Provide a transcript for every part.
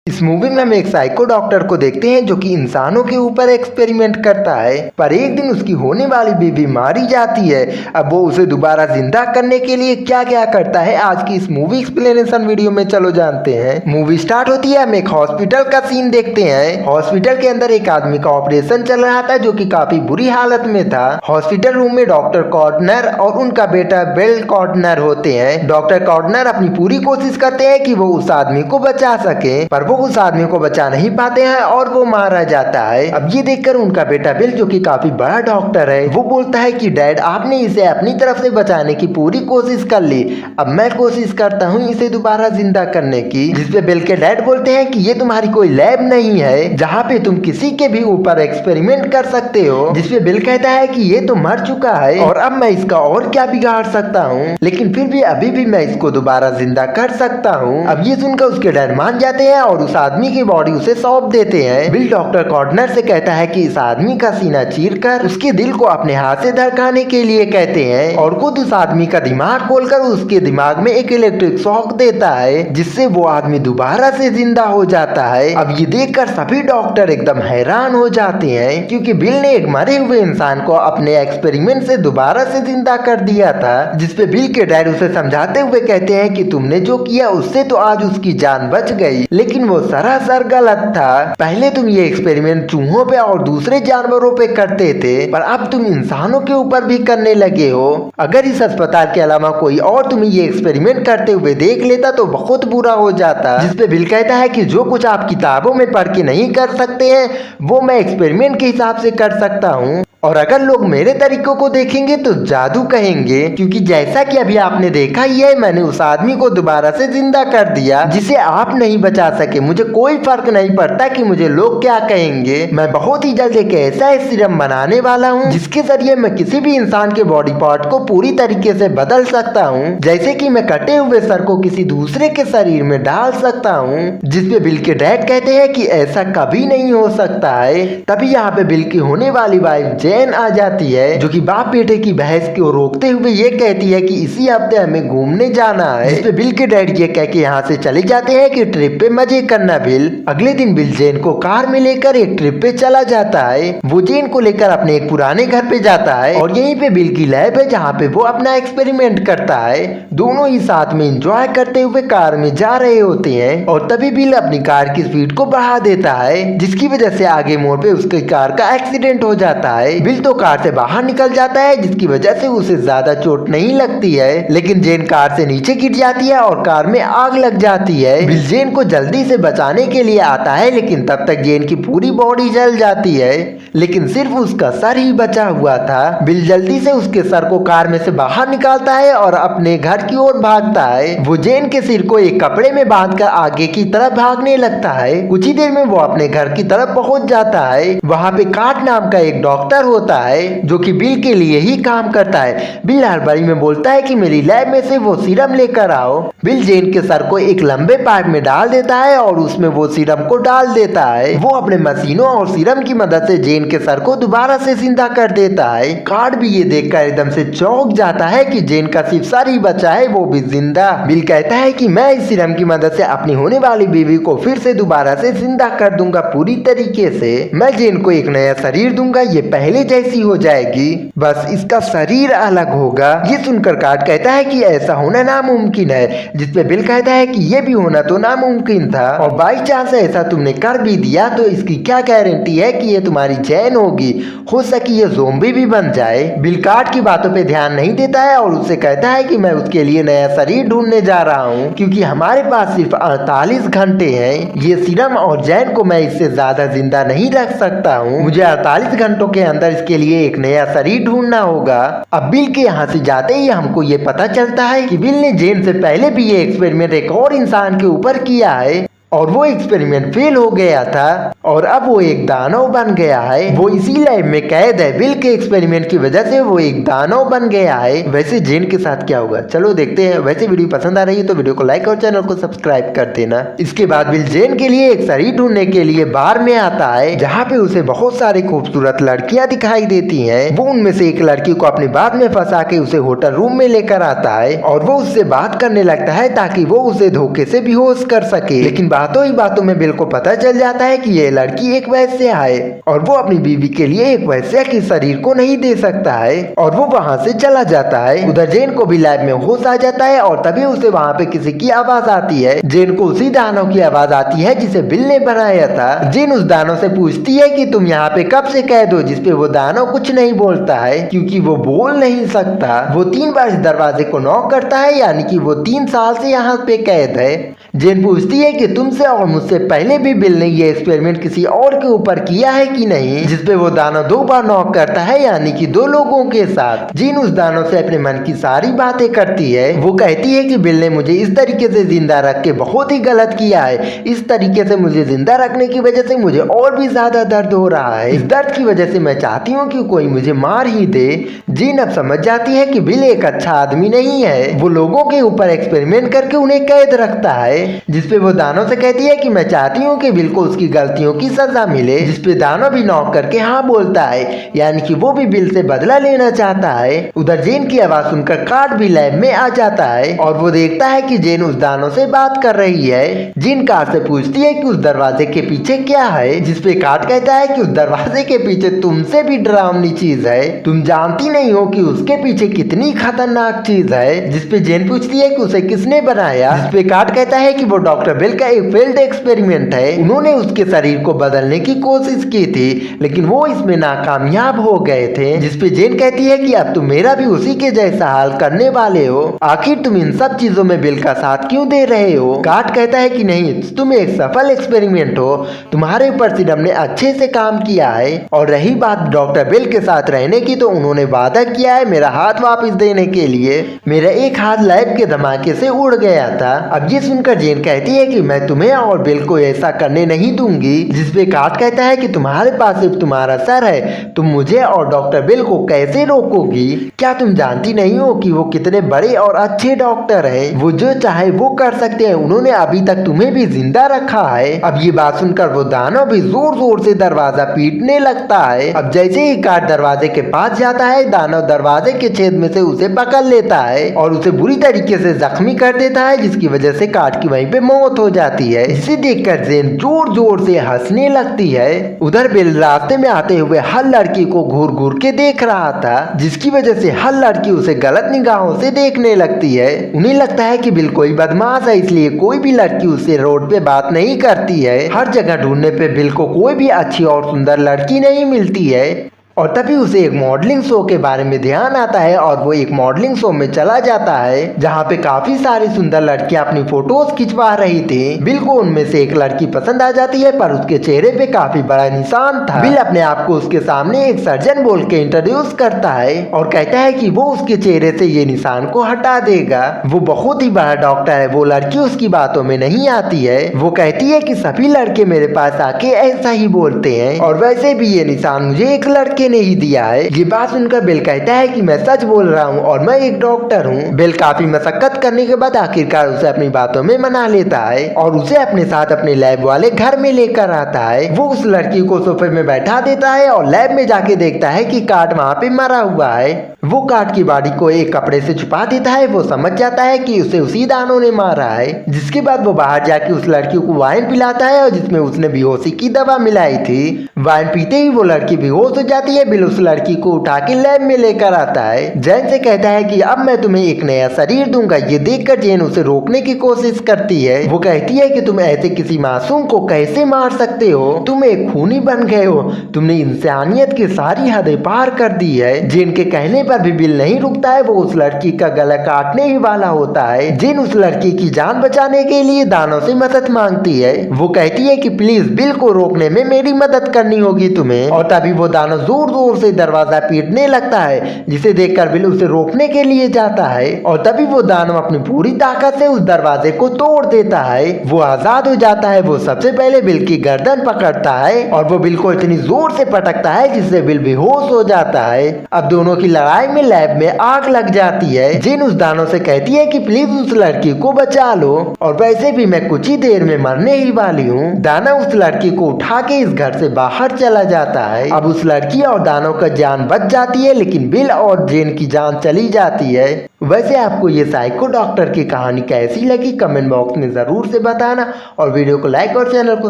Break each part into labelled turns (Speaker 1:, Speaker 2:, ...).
Speaker 1: इस मूवी में हम एक साइको डॉक्टर को देखते हैं जो कि इंसानों के ऊपर एक्सपेरिमेंट करता है, पर एक दिन उसकी होने वाली बेबी मारी जाती है। अब वो उसे दोबारा जिंदा करने के लिए क्या क्या करता है, आज की इस मूवी एक्सप्लेनेशन वीडियो में चलो जानते हैं। मूवी स्टार्ट होती है, हम एक हॉस्पिटल का सीन देखते हैं। हॉस्पिटल के अंदर एक आदमी का ऑपरेशन चल रहा था जो कि काफी बुरी हालत में था। हॉस्पिटल रूम में डॉक्टर कॉर्डनर और उनका बेटा बिल कॉर्डनर होते हैं। डॉक्टर कॉर्डनर अपनी पूरी कोशिश करते हैं कि वो उस आदमी को बचा सके, पर वो उस आदमी को बचा नहीं पाते हैं और वो मारा जाता है। अब ये देखकर उनका बेटा बिल जो कि काफी बड़ा डॉक्टर है, वो बोलता है कि डैड आपने इसे अपनी तरफ से बचाने की पूरी कोशिश कर ली, अब मैं कोशिश करता हूँ इसे दोबारा जिंदा करने की। जिसपे बिल के डैड बोलते हैं कि ये तुम्हारी कोई लैब नहीं है जहाँ पे तुम किसी के भी ऊपर एक्सपेरिमेंट कर सकते हो। जिसपे बिल कहता है कि ये तो मर चुका है और अब मैं इसका और क्या बिगाड़ सकता हूँ, लेकिन फिर भी अभी भी मैं इसको दोबारा जिंदा कर सकता हूँ। अब ये सुनकर उसके डैड मान जाते हैं और उस आदमी की बॉडी उसे सौंप देते हैं। बिल डॉक्टर कॉर्डनर से कहता है कि इस आदमी का सीना चीरकर उसके दिल को अपने हाथ से धड़काने के लिए कहते हैं और खुद उस आदमी का दिमाग खोलकर उसके दिमाग में एक इलेक्ट्रिक शॉक देता है, जिससे वो आदमी दोबारा से जिंदा हो जाता है। अब ये देखकर सभी डॉक्टर एकदम हैरान हो जाते हैं, क्योंकि बिल ने एक मरे हुए इंसान को अपने एक्सपेरिमेंट से दोबारा से जिंदा कर दिया था। जिसपे बिल के डैड उसे समझाते हुए कहते हैं कि तुमने जो किया उससे तो आज उसकी जान बच गई, लेकिन वो सरासर गलत था। पहले तुम ये एक्सपेरिमेंट चूहों पे और दूसरे जानवरों पे करते थे, पर अब तुम इंसानों के ऊपर भी करने लगे हो। अगर इस अस्पताल के अलावा कोई और तुम्हें ये एक्सपेरिमेंट करते हुए देख लेता तो बहुत बुरा हो जाता। जिसपे बिल कहता है कि जो कुछ आप किताबों में पढ़ के नहीं कर सकते हैं वो मैं एक्सपेरिमेंट के हिसाब से कर सकता हूँ, और अगर लोग मेरे तरीकों को देखेंगे तो जादू कहेंगे, क्योंकि जैसा कि अभी आपने देखा ही है मैंने उस आदमी को दोबारा से जिंदा कर दिया जिसे आप नहीं बचा सके। मुझे कोई फर्क नहीं पड़ता कि मुझे लोग क्या कहेंगे। मैं बहुत ही जल्द एक ऐसा सीरम बनाने वाला हूँ जिसके जरिए मैं किसी भी इंसान के बॉडी पार्ट को पूरी तरीके से बदल सकता हूँ, जैसे कि मैं कटे हुए सर को किसी दूसरे के शरीर में डाल सकता हूँ। जिसपे बिल के डैड कहते हैं कि ऐसा कभी नहीं हो सकता है। तभी यहाँ पे बिल की होने वाली वाइफ जेन आ जाती है, जो कि बाप बेटे की बहस को रोकते हुए ये कहती है कि इसी हफ्ते हमें घूमने जाना है। जिसपे बिल के डैड ये कह के यहाँ से चले जाते हैं कि ट्रिप पे मजे करना बिल। अगले दिन बिल जेन को कार में लेकर एक ट्रिप पे चला जाता है। वो जेन को लेकर अपने एक पुराने घर पे जाता है और यहीं पे बिल की लैब है जहाँ पे वो अपना एक्सपेरिमेंट करता है। दोनों ही साथ में एंजॉय करते हुए कार में जा रहे होते हैं और तभी बिल अपनी कार की स्पीड को बढ़ा देता है, जिसकी वजह से आगे मोड़ पे उसकी कार का एक्सीडेंट हो जाता है। बिल तो कार से बाहर निकल जाता है, जिसकी वजह से उसे ज्यादा चोट नहीं लगती है, लेकिन जेन कार से नीचे गिर जाती है और कार में आग लग जाती है। बिल जेन को जल्दी से बचाने के लिए आता है, लेकिन तब तक जेन की पूरी बॉडी जल जाती है, लेकिन सिर्फ उसका सर ही बचा हुआ था। बिल जल्दी से उसके सर को कार में से बाहर निकालता है और अपने घर की ओर भागता है। वो जेन के सिर को एक कपड़े में बांधकर आगे की तरफ भागने लगता है। कुछ ही देर में वो अपने घर की तरफ पहुंच जाता है। वहाँ पे कार्ट नाम का एक डॉक्टर होता है जो कि बिल के लिए ही काम करता है। बिल हड़बड़ी में बोलता है कि मेरी लैब में से वो सीरम लेकर आओ। बिल जेन के सर को एक लंबे पाइप में डाल देता है और उसमें वो सीरम को डाल देता है। वो अपने मशीनों और सीरम की मदद से जेन के सर को दोबारा से जिंदा कर देता है। कार्ड भी ये देखकर एकदम से चौंक जाता है कि जेन का सिर्फ सर ही बचा है, वो भी जिंदा। बिल कहता है कि मैं इस सीरम की मदद से अपनी होने वाली बीवी को फिर से दोबारा से जिंदा कर दूंगा पूरी तरीके से। मैं जेन को एक नया शरीर दूंगा, ये पहले जैसी हो जाएगी, बस इसका शरीर अलग होगा। ये सुनकर कार्ड कहता है कि ऐसा होना नामुमकिन है। जिसपे बिल कहता है कि ये भी होना तो नामुमकिन था, और बाई चांस ऐसा तुमने कर भी दिया तो इसकी क्या गारंटी है कि ये तुम्हारी जैन होगी, हो सके ये ज़ोंबी भी बन जाए। बिल कार्ड की बातों पे ध्यान नहीं देता है और उससे कहता है कि मैं उसके लिए नया शरीर ढूंढने जा रहा हूँ, क्योंकि हमारे पास सिर्फ 48 घंटे हैं। ये सीरम और जैन को मैं इससे ज्यादा जिंदा नहीं रख सकता हूँ, मुझे 48 घंटों के अंदर इसके लिए एक नया शरीर ढूंढना होगा। अब बिल के यहाँ से जाते ही हमको ये पता चलता है कि बिल ने जेन से पहले भी ये एक्सपेरिमेंट एक और इंसान के ऊपर किया है और वो एक्सपेरिमेंट फेल हो गया था और अब वो एक दानव बन गया है। वो इसी लैब में कैद है। बिल के एक्सपेरिमेंट की वजह से वो एक दानव बन गया है। वैसे जेन के साथ क्या होगा चलो देखते हैं। वैसे वीडियो पसंद आ रही है तो वीडियो को लाइक और चैनल को सब्सक्राइब कर देना। इसके बाद बिल जेन के लिए एक शरीर ढूंढने के लिए बार में आता है, जहाँ पे उसे बहुत सारी खूबसूरत लड़कियां दिखाई देती है। वो उनमें से एक लड़की को अपनी बात में फंसा के उसे होटल रूम में लेकर आता है और वो उससे बात करने लगता है ताकि वो उसे धोखे से बेहोश कर सके। लेकिन बातों ही बातों में बिल को पता चल जाता है कि ये लड़की एक वैश्या है और वो अपनी बीवी के लिए एक वैश्या के शरीर को नहीं दे सकता है और वो वहाँ से चला जाता है। उधर जेन को भी लैब में होश आ जाता है और तभी उसे वहाँ पे किसी की आवाज आती है। जेन को उसी दानव की आवाज आती है जिसे बिल ने बनाया था। जेन उस दानव से पूछती है कि तुम यहाँ पे कब से कैद हो, जिसपे वो दानव कुछ नहीं बोलता है क्योंकि वो बोल नहीं सकता। वो 3 बार इस दरवाजे को नॉक करता है, यानी कि वो 3 साल से यहाँ पे कैद है। जेन पूछती है कि तुमसे और मुझसे पहले भी बिल ने ये एक्सपेरिमेंट किसी और के ऊपर किया है कि नहीं, जिसपे वो दानव 2 बार नॉक करता है, यानी कि 2 लोगों के साथ। जेन उस दानव से अपने मन की सारी बातें करती है। वो कहती है कि बिल ने मुझे इस तरीके से जिंदा रख के बहुत ही गलत किया है। इस तरीके से मुझे जिंदा रखने की वजह से मुझे और भी ज्यादा दर्द हो रहा है। इस दर्द की वजह से मैं चाहती हूँ कि कोई मुझे मार ही दे। जेन अब समझ जाती है कि बिल एक अच्छा आदमी नहीं है। वो लोगों के ऊपर एक्सपेरिमेंट करके उन्हें कैद रखता है, जिसपे वो दानव से कहती है कि मैं चाहती हूँ कि बिल को उसकी गलतियों की सजा मिले, जिसपे दानव भी नॉक करके हाँ बोलता है, यानी कि वो भी बिल से बदला लेना चाहता है। उधर जेन की आवाज सुनकर कार्ड भी लैब में आ जाता है और वो देखता है कि जेन उस दानव से बात कर रही है। जेन कार्ड से पूछती है कि उस दरवाजे के पीछे क्या है, जिसपे कार्ड कहता है कि उस दरवाजे के पीछे तुमसे भी डरावनी चीज है। तुम जानती नहीं हो कि उसके पीछे कितनी खतरनाक चीज है। जिसपे जेन पूछती है कि उसे किसने बनाया, जिसपे कार्ड कहता है कि वो डॉक्टर बिल का एक फेल्ड एक्सपेरिमेंट है। उन्होंने उसके शरीर को बदलने की कोशिश की थी, लेकिन वो इसमें नाकामयाब हो गए थे। जिसपे जेन कहती है कि अब तुम मेरा भी उसी के जैसा हाल करने वाले हो। आखिर तुम इन सब चीजों में बिल का साथ क्यों दे रहे हो। कार्ड कहता है कि नहीं, तुम एक सफल एक्सपेरिमेंट हो, तुम्हारे ऊपर सिरम ने अच्छे से काम किया है। और रही बात डॉक्टर बिल के साथ रहने की, तो उन्होंने वादा किया है मेरा हाथ वापस देने के लिए। मेरा एक हाथ लैब के धमाके से उड़ गया था। अब ये सुनकर जेन कहती है कि मैं तुम्हें और बिल को ऐसा करने नहीं दूंगी। जिसपे कार्ड कहता है कि तुम्हारे पास सिर्फ तुम्हारा सर है, तुम मुझे और डॉक्टर बिल को कैसे रोकोगी। क्या तुम जानती नहीं हो कि वो कितने बड़े और अच्छे डॉक्टर हैं। वो जो चाहे वो कर सकते हैं। उन्होंने अभी तक तुम्हें भी जिंदा रखा है। अब ये बात सुनकर वो दानव भी जोर जोर से दरवाजा पीटने लगता है। अब जैसे ही कार्ड दरवाजे के पास जाता है, दानव दरवाजे के छेद में से उसे पकड़ लेता है और उसे बुरी तरीके से जख्मी कर देता है, जिसकी वजह से कार्ड की वहीं पे मौत हो जाती है। इसे देखकर जेन जोर जोर से हंसने लगती है। उधर बिल रास्ते में आते हुए हर लड़की को घूर घूर के देख रहा था, जिसकी वजह से हर लड़की उसे गलत निगाहों से देखने लगती है। उन्हें लगता है कि बिल कोई बदमाश है, इसलिए कोई भी लड़की उससे रोड पे बात नहीं करती है। हर जगह ढूंढने पे बिल को कोई भी अच्छी और सुंदर लड़की नहीं मिलती है। और तभी उसे एक मॉडलिंग शो के बारे में ध्यान आता है और वो एक मॉडलिंग शो में चला जाता है, जहाँ पे काफी सारी सुंदर लड़कियां अपनी फोटोज खिंचवा रही थी। बिल को उनमें से एक लड़की पसंद आ जाती है, पर उसके चेहरे पे काफी बड़ा निशान था। बिल अपने आप को उसके सामने एक सर्जन बोल के इंट्रोड्यूस करता है और कहता है कि वो उसके चेहरे से ये निशान को हटा देगा। वो बहुत ही बड़ा डॉक्टर है। वो लड़की उसकी बातों में नहीं आती है। वो कहती है कि सभी लड़के मेरे पास आके ऐसा ही बोलते हैं और वैसे भी ये निशान मुझे एक लड़के ने ही दिया है। ये बात सुनकर बिल कहता है कि मैं सच बोल रहा हूँ और मैं एक डॉक्टर हूँ। बिल काफी मशक्कत करने के बाद आखिरकार उसे अपनी बातों में मना लेता है और उसे अपने साथ अपने लैब वाले घर में लेकर आता है। वो उस लड़की को सोफे में बैठा देता है और लैब में जाके देखता है कि कार्ड वहाँ पे मरा हुआ है। वो कार्ड की बॉडी को एक कपड़े से छुपा देता है। वो समझ जाता है कि उसे उसी दानों ने मारा है। जिसके बाद वो बाहर जाके उस लड़की को वाइन पिलाता है और जिसमें उसने बेहोशी की दवा मिलाई थी। वाइन पीते ही वो लड़की बेहोश हो जाती है। बिल उस लड़की को उठा के लैब में लेकर आता है। जेन से कहता है कि अब मैं तुम्हें एक नया शरीर दूंगा। ये देखकर जेन उसे रोकने की कोशिश करती है। वो कहती है कि तुम ऐसे किसी मासूम को कैसे मार सकते हो, तुम एक खूनी बन गए हो, तुमने इंसानियत की सारी हदें पार कर दी है। जेन के कहने पर भी बिल नहीं रुकता है। वो उस लड़की का गला काटने ही वाला होता है। जेन उस लड़की की जान बचाने के लिए दानव से मदद मांगती है। वो कहती है कि प्लीज बिल को रोकने में मेरी मदद करनी होगी तुम्हें। और तभी वो दानव जोर जोर से दरवाजा पीटने लगता है, जिसे देखकर बिल उसे रोकने के लिए जाता है। और तभी वो दानव अपनी पूरी ताकत से उस दरवाजे को तोड़ देता है। वो आजाद हो जाता है। वो सबसे पहले बिल की गर्दन पकड़ता है और वो बिल को इतनी जोर से पटकता है जिससे बिल बेहोश हो जाता है। अब दोनों की लड़ाई में लैब में आग लग जाती है। जेन उस दानव से कहती है कि प्लीज उस लड़की को बचा लो और वैसे भी मैं कुछ ही देर में मरने ही वाली हूँ। दानव उस लड़की को उठा के इस घर से बाहर चला जाता है। अब उस लड़की और दानव का जान बच जाती है, लेकिन बिल और जेन की जान चली जाती है। वैसे आपको ये साइको डॉक्टर की कहानी कैसी लगी कमेंट बॉक्स में ज़रूर से बताना और वीडियो को लाइक और चैनल को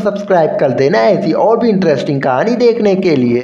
Speaker 1: सब्सक्राइब कर देना ऐसी और भी इंटरेस्टिंग कहानी देखने के लिए।